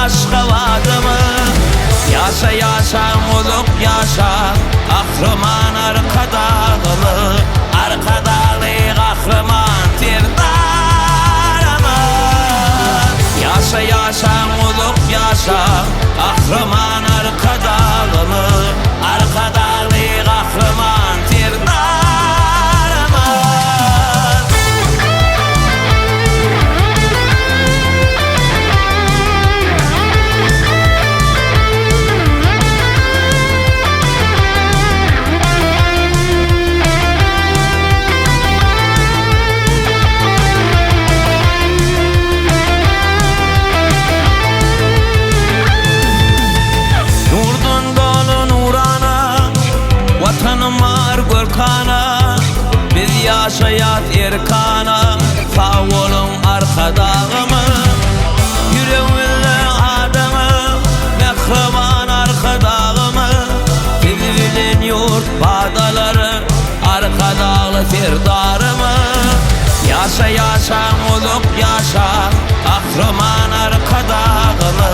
aşka vadımı. Yaşa yaşa muluk yaşa, kahraman arkadalı, arkadalı kahraman tirdarımı. Yaşa yaşa muluk yaşa, kahraman arkadalı, arkadalı kahraman tirdarımı. Biz yaşayat erkana, sağ olun arkadağımı. Yüreğimle adamı, mehriban arkadağımı. Sizin yurt bağdaları, arkadağlı firdarımı. Yaşa yaşa muluk yaşa, kahraman arkadağımı,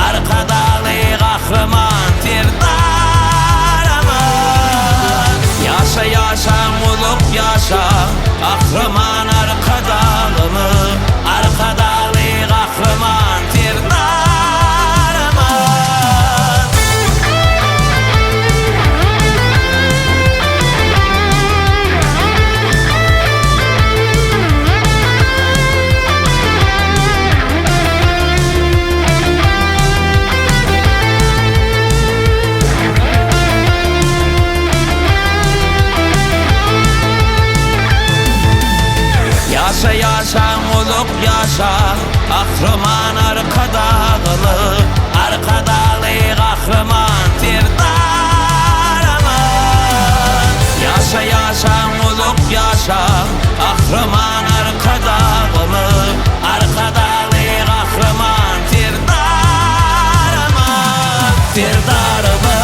arkadağlı kahraman firdarımı. Yaşa yaşa muluk yaşa, kahraman arkadağımı, arkadalı kahraman tirdarımı. Yaşa yaşa muluk yaşa, kahraman arkadalı, arkadalı kahraman tirdarımı. Yaşa yaşa muluk yaşa, kahraman arkadalı, arkadalı kahraman tirdarımı, tirdarımı.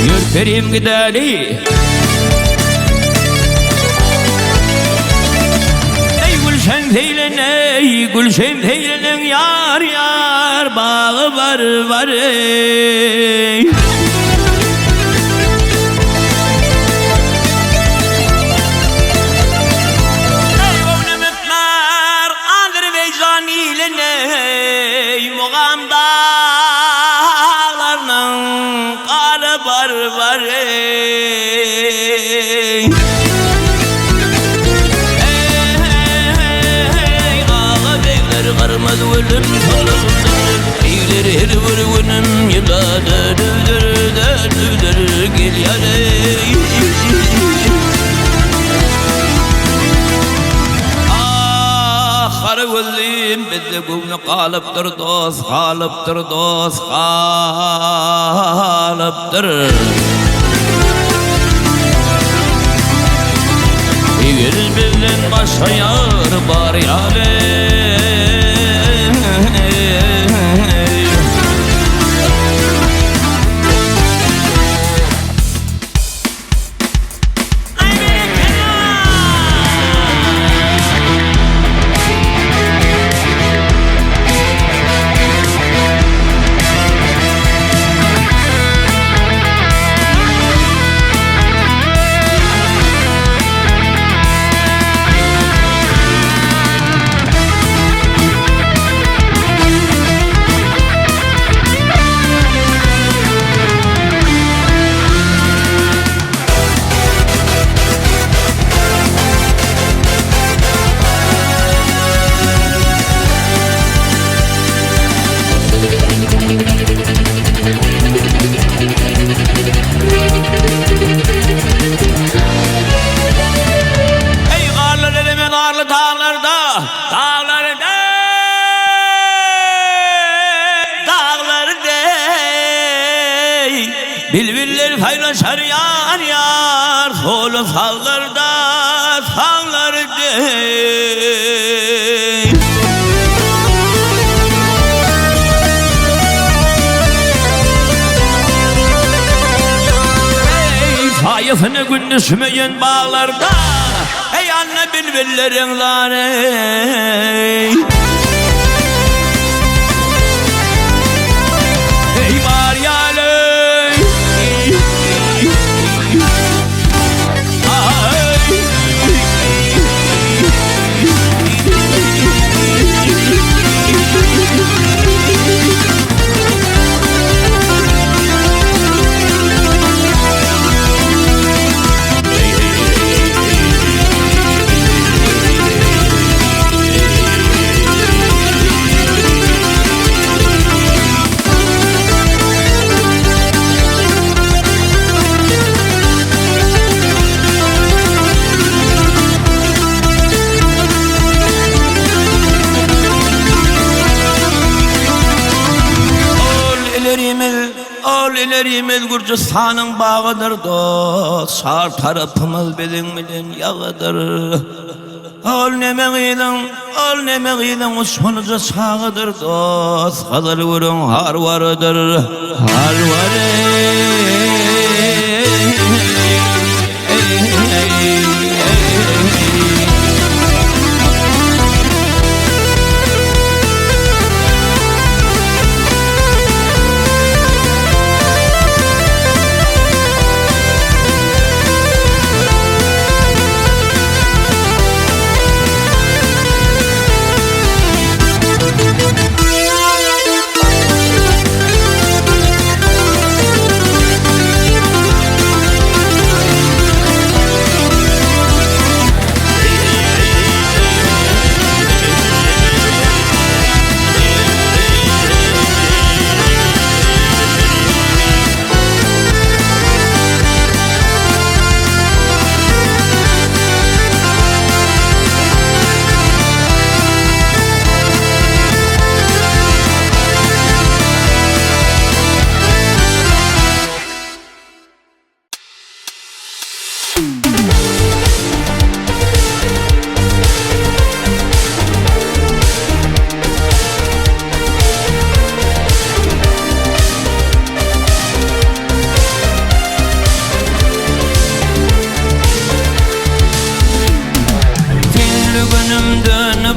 Ürperim gideli, ey gülşen teylen, ey gülşen teylenin yar yar bağı var var ey. Ey gönlümükler andır vecdan ile ey muğamda var ey. Ey ağa beyler karmaz ölüm salındır, eyler her vurgunun yıladır gel yar ey. Ah harvullim bizde gümle kalıptır dost, kalıptır dost, kalıptır. Eğer bizden başka yar var yâlem, paylaşar yar yar solu sağlarda sağlarda. Sayfını gündüzmeyen bağlarda, ey anne bilbillerin lan ey. Ey var yaley, ilerimiz Gürcistan'ın bağıdır dost. Sağ tarafımız bizim bilen yağıdır. Ol nemeğinin uçmalıca sağıdır dost. Kadar vurun har varıdır, har varı.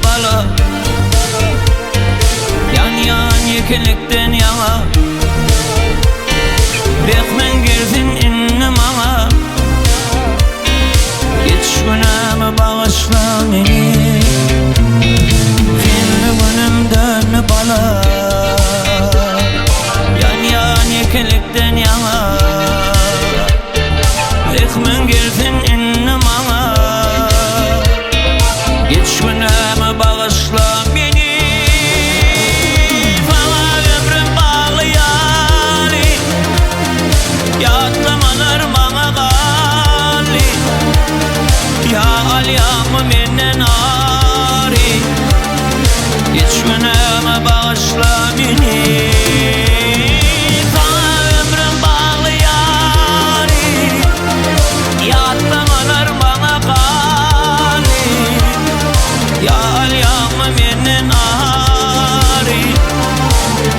Bala yan yekilikten yana bekmen girsin innim ama geç günümü bağışla beni. Finli günümden bala yan yekilikten yana bekmen girsin innim ama geç günümü bağışla beni. Sana ömrüm bağlı yâli, yatlamanır bana gali. Ya alyamı menden ari, geç günümü bağışla beni. Sana ömrüm bağlı yâli, yatlamanır bana gali. Ya alyamı menden ari,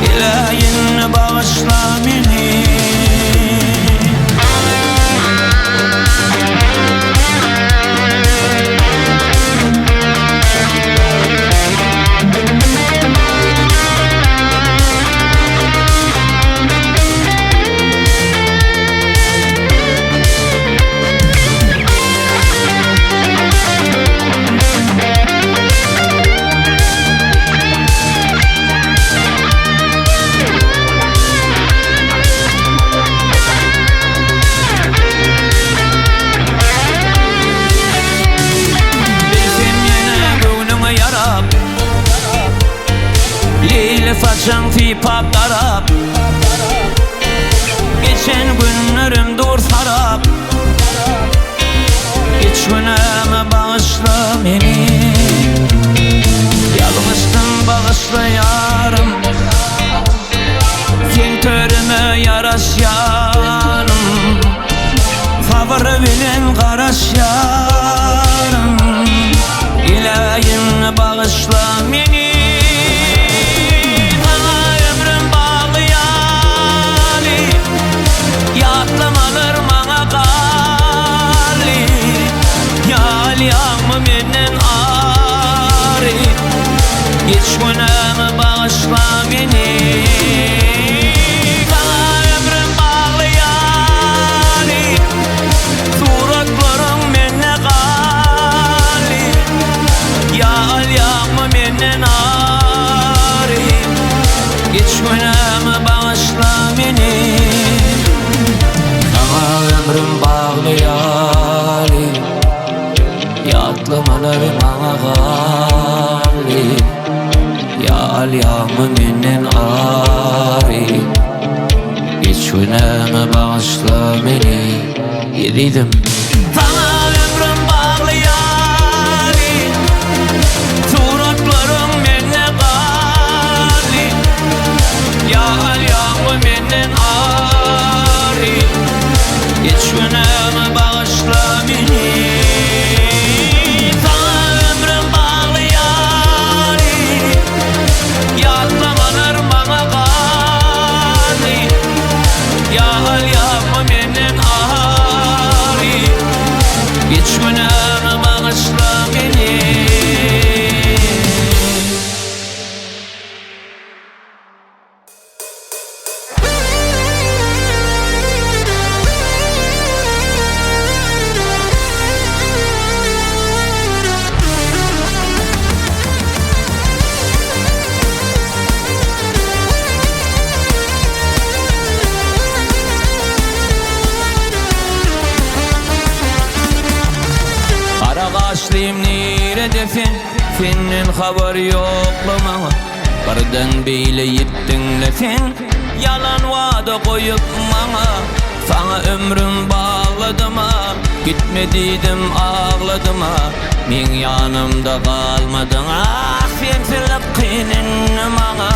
ilahin bağışla beni. Saçın fipap darap, geçen günlerim dur sarap. Geç günümü bağışla beni, yalnızdım bağışla yarım. Sen törüme yaraş yarım, bağlayali Yatlamaları bana gali Yal yağmı menden ari Geç güneme bağışla beni Yedidim sana ömrüm bağlayali Suratlarım menne gali Yal yağmı menden ari Geç güneme bağışla beni Ağaçlıyım nire defin Senin haber yoklama Bardan beyle yittin lefin Yalan vada koyup bana Sana ömrüm bağladım ha Gitmediydim ağladım ha Men yanımda kalmadın Ah sensilik kıyının bana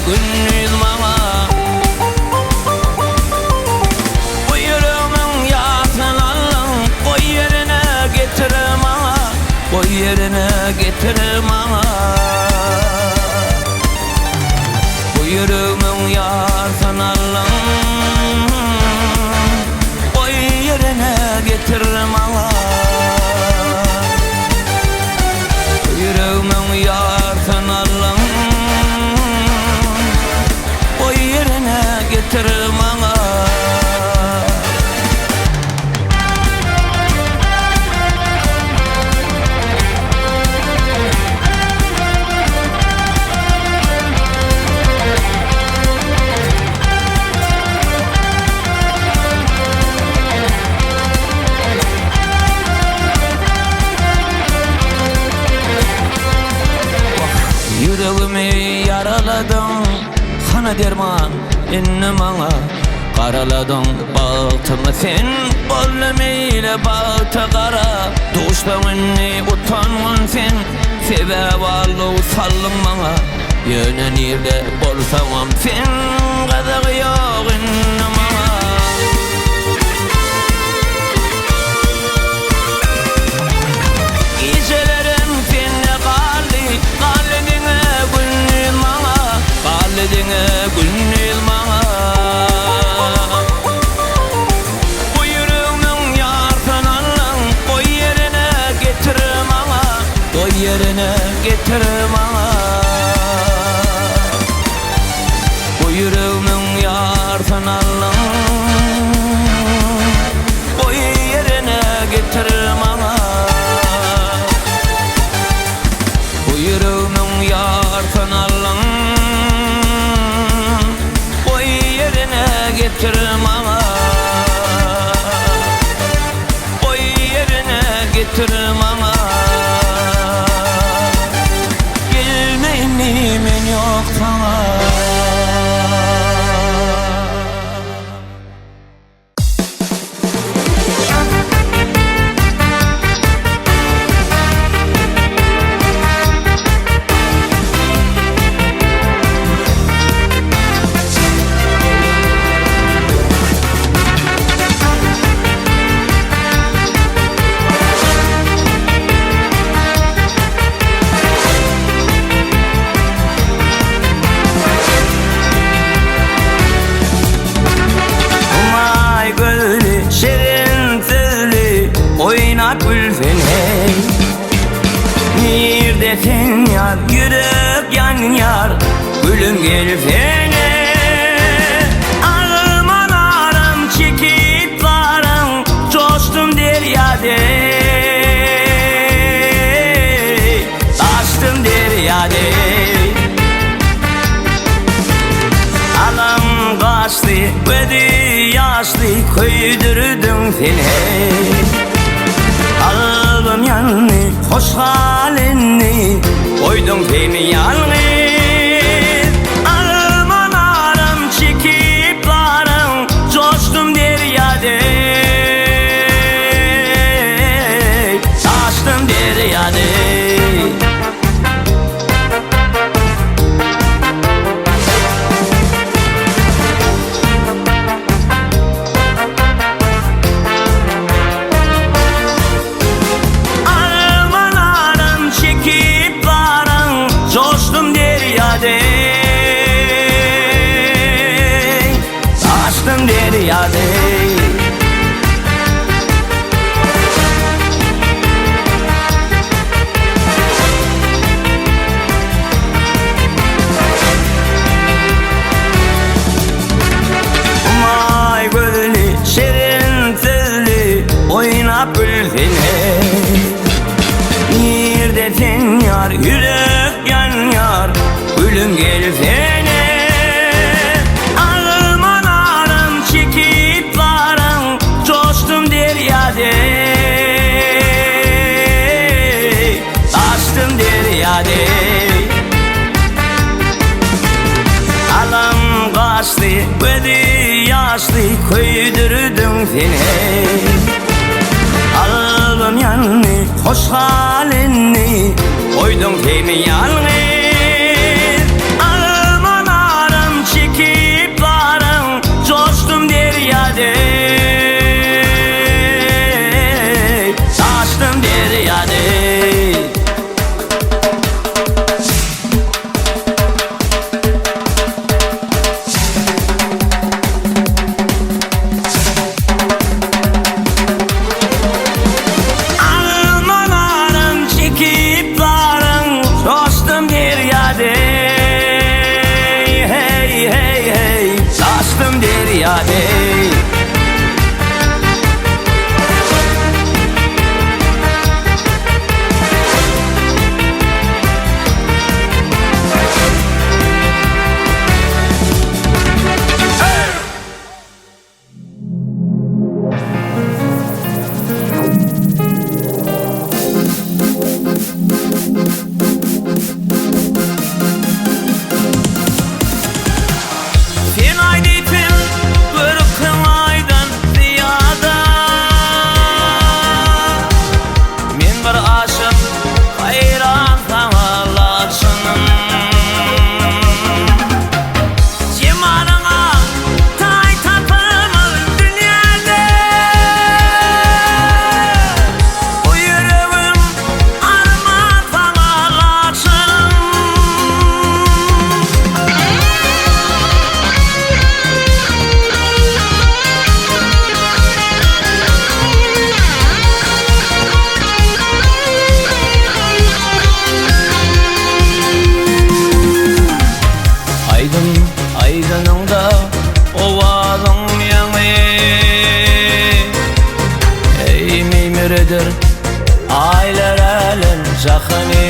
Günnüz bana Bu yüreğimin yasın alın Koy yerine getir bana Koy yerine getir bana Bu yüreğimin yasın alın Koy yerine getir bana Bu yüreğimin yasın alın Getir bana Yüreğimi yaraladın Sana derman inne bana Karaladın baltımı sen Bollum balta kara Düşmanını utanman sen Sebep allı sallın bana Yöne nerede bolsamam sen Kazık yok inne bana Gecelerim senne kalli Kalledine günnüz bana Kalledine günnüz bana Bu yüreğimin yarsan alın Koy yerine getir bana Koy yerine getir bana Bu yüreğimin yarsan alın Koy yerine getir bana Bu yüreğimin yarsan alın Getir bana Koy yerine getir bana Gelmeyim men yok sana Neredesin yar, yürek yan yar Gülüm gelsene Ağıma narım çekip varım Coştum deryade hoş halini koydum seni yalnız. Armanlarım çekip varım, coştum deryada, taştım deryada. Coştum deryada, taştım deryada. Umay gülli, şirin tüllü, oynap gülsene. Yerde sen yar, yürek yan yar, gülüm gelsene. Armanlarım çekip varım, coştum deryada, taştım deryada. Alam kaçtı, gözü yaşlı, köydürdüm seni. Alım yanını, hoş halini koydum seni yalnız. Armanlarım çekip varım, coştum deryada, taştım deryada. Hey hey hey, taştım deryada. Aydınında ovadın yanı, ey mimiridir aylar elin zakını.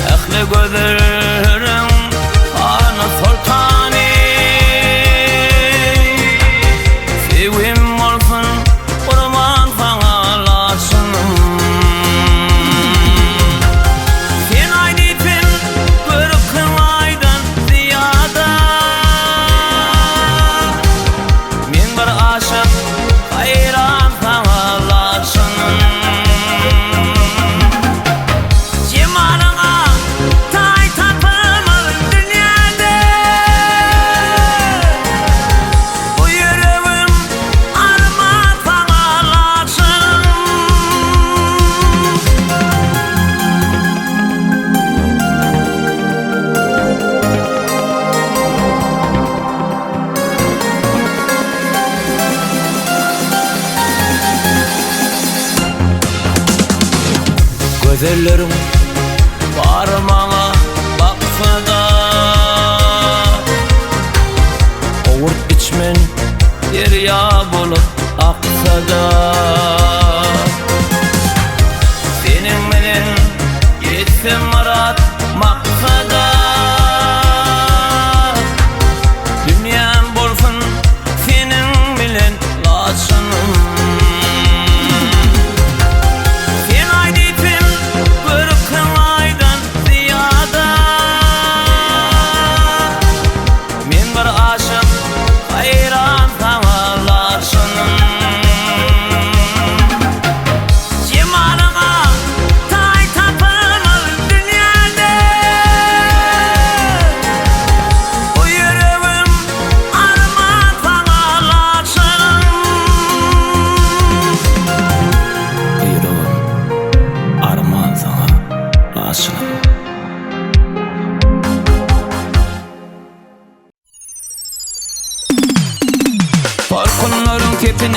Ehli gözlerin ana sultanı, sevim olsun kurban sana lasınım. Gözlerim parmağına baksa da, ovurt içmen derya bulup aksa da. Senin menen yetsem marat maksada, dünyam bolsun senin bilen lasınım.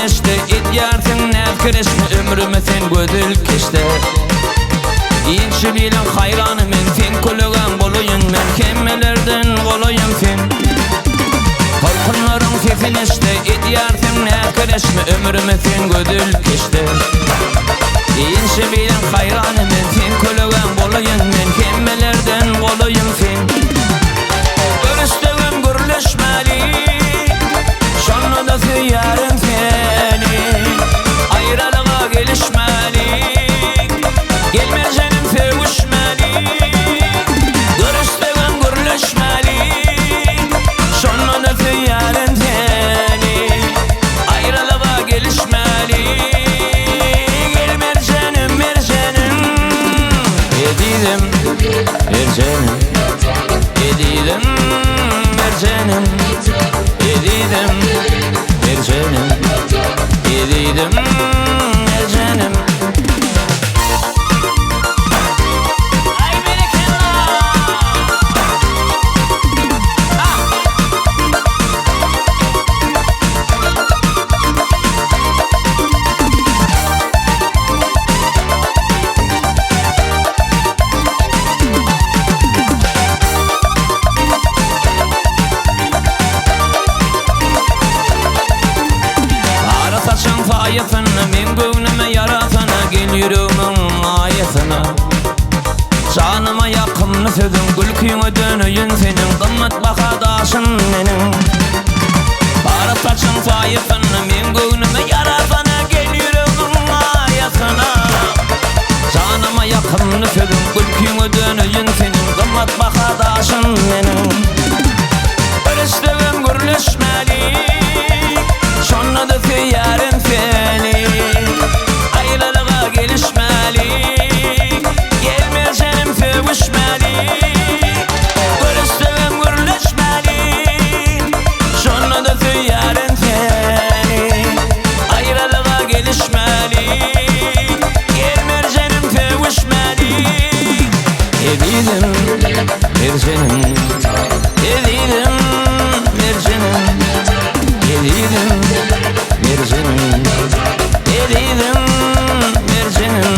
işte Edyartın näkiresmi ömrüme sen gödül keşte İnçi bilen hayranı men sen kölögen boloyun men kemmelerden goloyum sen Korkunların sesini işte Edyartın näkiresmi ömrüme sen gödül keşte İnçi bilen hayranı men sen kölögen boloyun men kemmelerden goloyum sen Görüştüğüm gürleşmeli Şonda da yarın seni Ayrılığa gelişmeli Gelmeyeceğim sevişmeli Görüştüğüm gürleşmeli Şonda da yarın seni Ayrılığa gelişmeli Gelmeyeceğim mercenim Yedidim mercenim Yedidim mercenim Yedidim mercenim Yedidim mercenim Ay berekallah Ayetine min gönlüme yaratana gel yüreğimin ayetine Canıma yakınlı sözün gülküğüne dönüyün senin kımmet bakadaşın benim Para saçın sayesinde min gönlüme yaratana gel yüreğimin ayetine Canıma yakınlı sözün gülküğüne dönüyün senin kımmet bakadaşın benim Görüştüğüm gürleşmeli Şonda da yarın seni Ayrılığa gelişmeli Gelmeyeceğim sevişmeli Görüştüğüm gürleşmeli Şonda da yarın seni Ayrılığa gelişmeli Gelmeyeceğim sevişmeli Yedidim mercenim Yedidim mercenim Yedidim mercenim Yedidim mercenim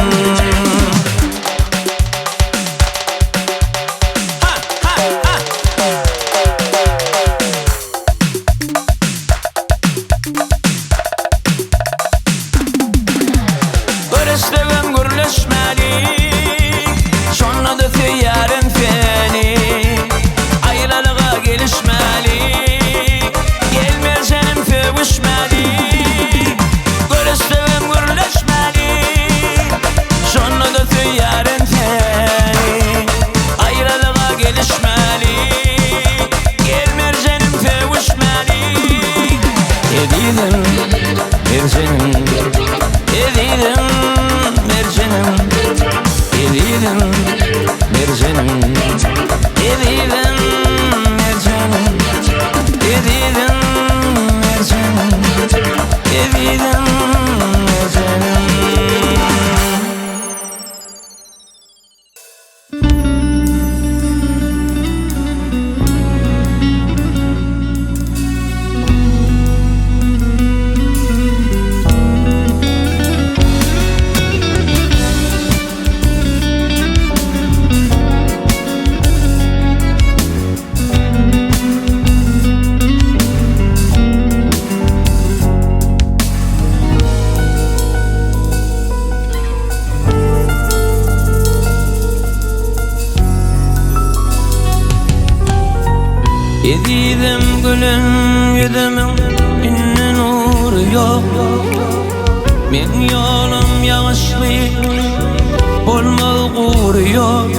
Ha ha ha Görüştüğüm gürleşmeli Şonda da yarın seni Ayrılığa gelişmeli Gelmeyeceğim sevişmeli Görüştüğüm gürleşmeli Şonda da yarın seni Ayrılığa gelişmeli Gelmeyeceğim sevişmeli Yedidim mercenim Yedidim mercenim Yedidim mercenim Yedidim mercenim Yedidim mercenim Yedidim mercenim Yedidim gülüm yüzümün inne nuru yok Men yolum yavaşlı olmaz guru yok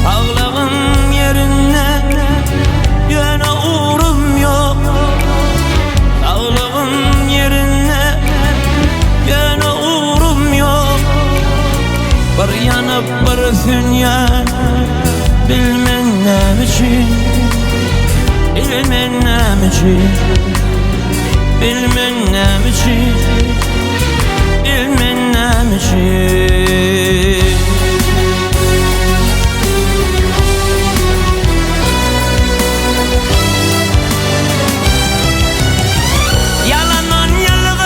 Ağlağın yerine yana uğrum yok Ağlağın yerine yana uğrum yok Bir yanıp bir sünyan bilmem için Bilmem için Bilmem için Bilmem için Yalanın yalan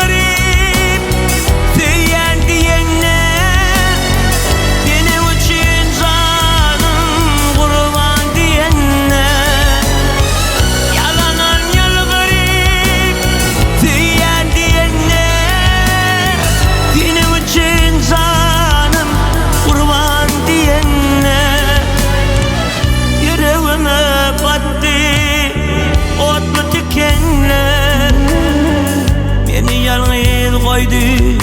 koydu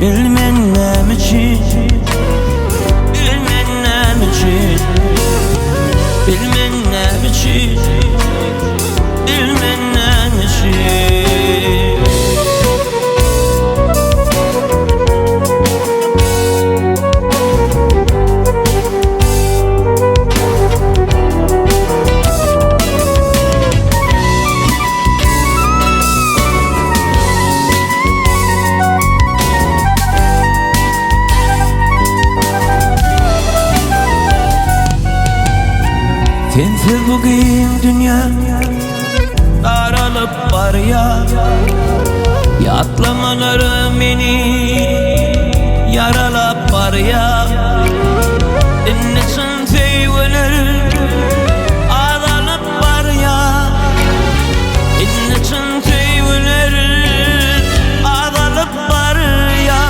bilmem için, bilmem için, bilmem için, bilmem için. Sensiz bugün dünya daralıp var ya, yatlamaları beni yaralap var ya. Dinlesin sevgileri ağlanıp var ya, dinlesin sevgileri ağlanıp var ya.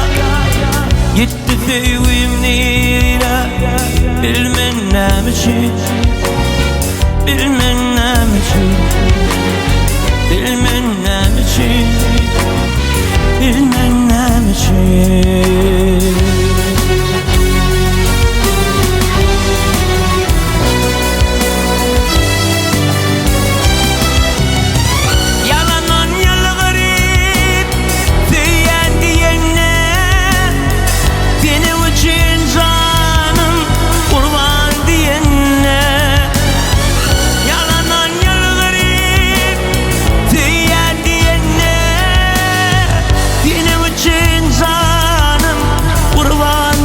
Gitti sevgim neyine bilmem için, bilmem için, bilmem için, bilmem için. Yalanan yalgarip diyen diyene, benim için canım kurban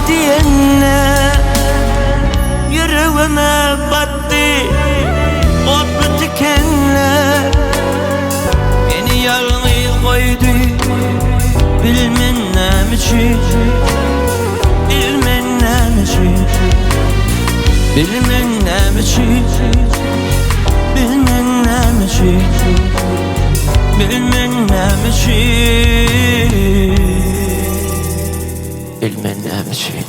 diyene. Yüreğime battı otlu dikenler, beni yalnız koydu bilmem için, bilmem için, bilmem için, bilmem için, bilmem için, bilmem için.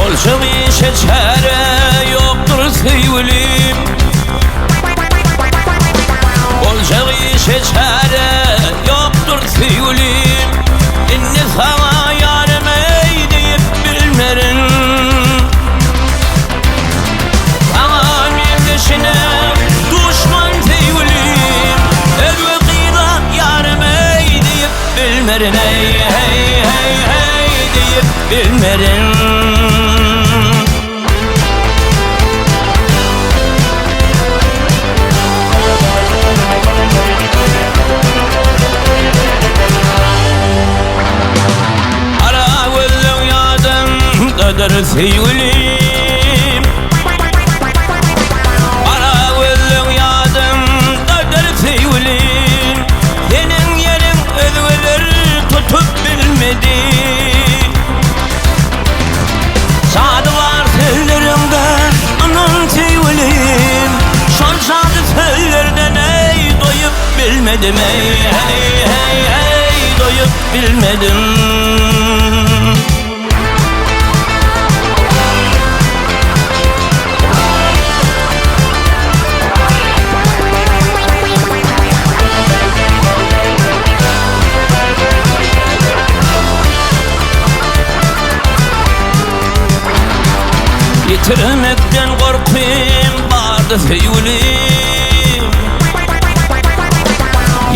Olca işe çare yoktur sevgilim, olca işe çare yoktur sevgilim. İnni sana yarım deyip bilmerin, sana mevleşine düşman sevgilim. Elve kıyla yarım deyip bilmerin, hey hey hey hey deyip bilmerin. Sevgilim, ara gözün yadım kader sevgilim. Senin yerin özgeler tutup bilmedi, sadı var sözlerimde anan sevgilim. Son sadı sözlerden ey doyup bilmedim, ey hey hey hey doyup bilmedim. Yitirmekten korkum vardı sevgilim,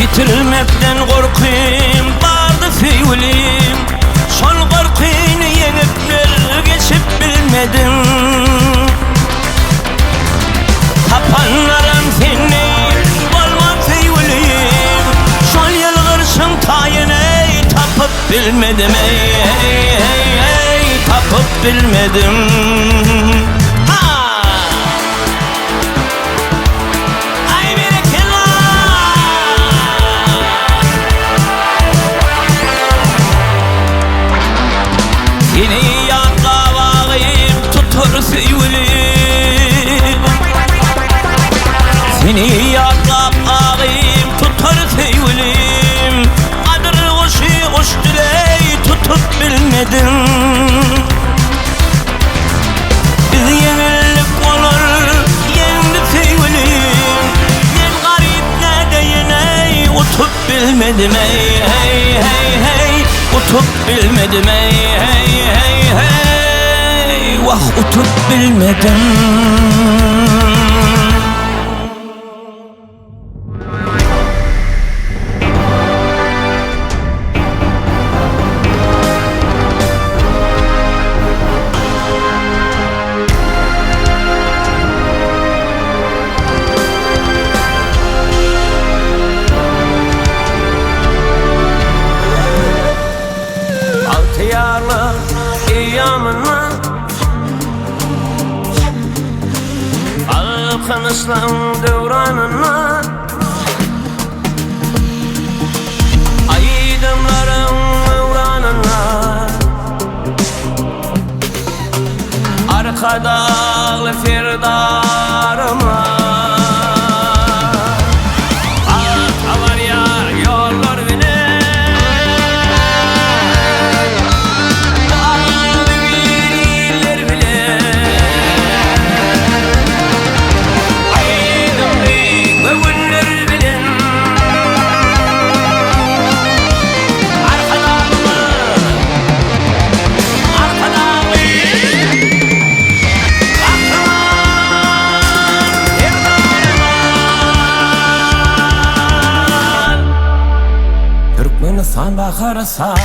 yitirmekten korkum vardı sevgilim. Son korkunu yenip geçip bilmedim, tapanlarım seni olmaz sevgilim. Son yılgırsın tayini tapıp bilmedim, ey hey hey hey tapıp bilmedim. Seni yan kavağım tutur bilmedin. Biz yenillik olur yendi sevgilim. Ben gariplerde yeney utup bilmedim ey hey hey hey. Utup bilmedim ey hey hey hey. Vah utup bilmedim. Altıyarlı iyamına Alkan İslam devranına Aydınların mevranına Arkadalı firdarıma Atalar yar yollar beni Sen bakarsan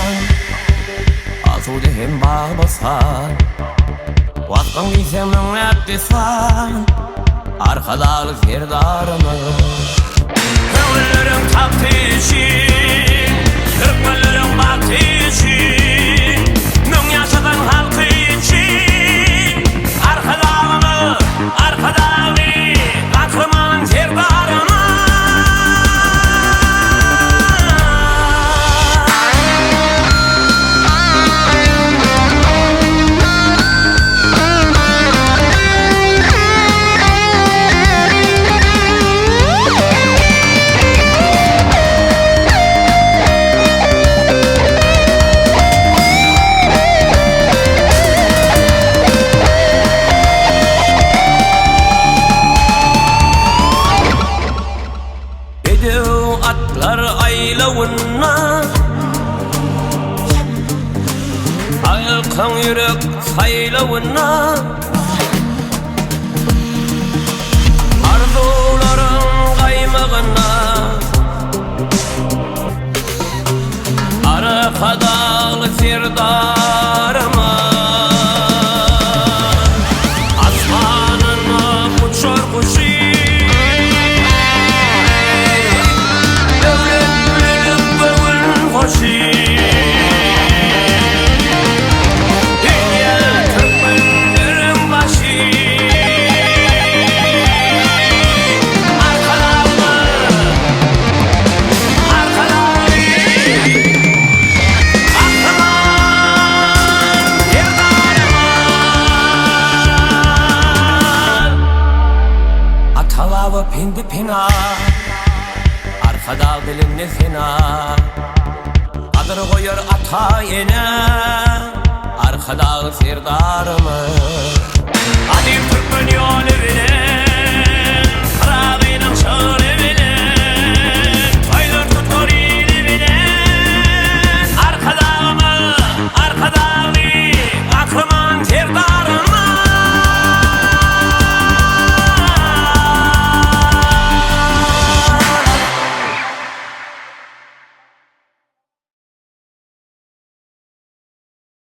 Asude hem bağlasan Vaktan giysemin ettisan Arkadalı firdarımı Kıvırlarım kalktı için Kırkmalarım baktı için Mün yaşadan halkı için Arkadalını, arkadalı Aklımın firdarımı Atlar aylavuna Alkan yürek saylavuna Arzuların kaymağına Arkadalı firdarıma Asmanına uçar kuşu Atalavı pindi pina Arkada dilinli fina Adını koyur ata yine Arkada firdarımı Hadi Türkmen yolu bile